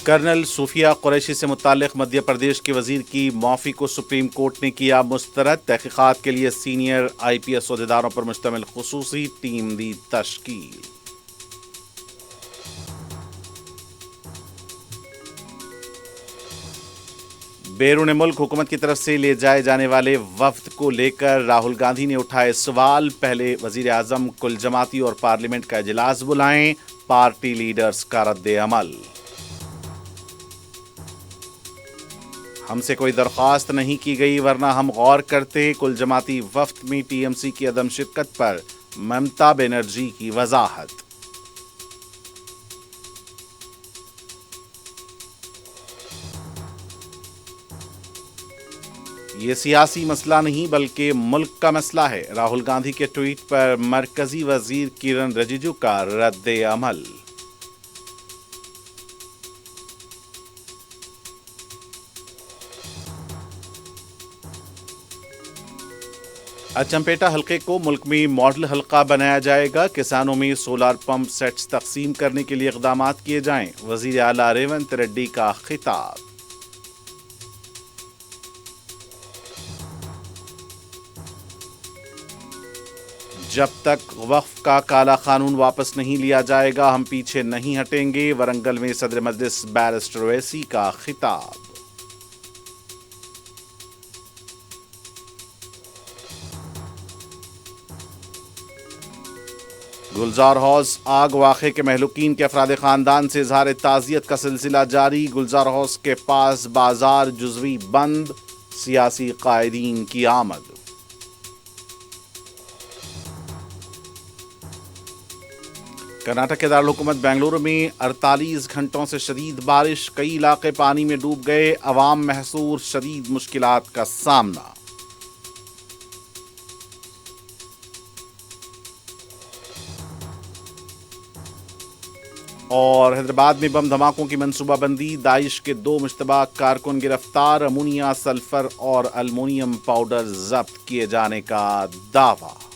Colonel صوفیہ قریشی سے متعلق مدھیہ پردیش کے وزیر کی معافی کو سپریم کورٹ نے کیا مسترد. تحقیقات کے لیے سینئر IPS عہدیداروں پر مشتمل خصوصی ٹیم دی تشکیل. بیرون ملک حکومت کی طرف سے لے جائے جانے والے وفد کو لے کر راہل گاندھی نے اٹھائے سوال. پہلے وزیر اعظم کل جماعتی اور پارلیمنٹ کا اجلاس بلائیں، پارٹی لیڈرز کا رد عمل. ہم سے کوئی درخواست نہیں کی گئی ورنہ ہم غور کرتے. کل جماعتی وفد میں TMC کی عدم شرکت پر ممتا بنرجی کی وضاحت. یہ سیاسی مسئلہ نہیں بلکہ ملک کا مسئلہ ہے. راہل گاندھی کے ٹویٹ پر مرکزی وزیر کرن رجیجو کا رد عمل. اچمپیٹا حلقے کو ملک میں ماڈل حلقہ بنایا جائے گا. کسانوں میں سولار پمپ سیٹس تقسیم کرنے کے لیے اقدامات کیے جائیں. وزیر اعلیٰ ریونت ریڈی کا خطاب. جب تک وقف کا کالا قانون واپس نہیں لیا جائے گا ہم پیچھے نہیں ہٹیں گے. ورنگل میں صدر مجلس بیرسٹر اویسی کا خطاب. گلزار ہاؤس آگ واقعے کے مہلوکین کے افراد خاندان سے اظہار تعزیت کا سلسلہ جاری. گلزار ہاؤس کے پاس بازار جزوی بند، سیاسی قائدین کی آمد. کرناٹک کے دارالحکومت بنگلورو میں 48 گھنٹوں سے شدید بارش، کئی علاقے پانی میں ڈوب گئے. عوام محصور شدید مشکلات کا سامنا. اور حیدرآباد میں بم دھماکوں کی منصوبہ بندی، داعش کے 2 مشتبہ کارکن گرفتار. امونیا، سلفر اور المونیم پاؤڈر ضبط کیے جانے کا دعویٰ.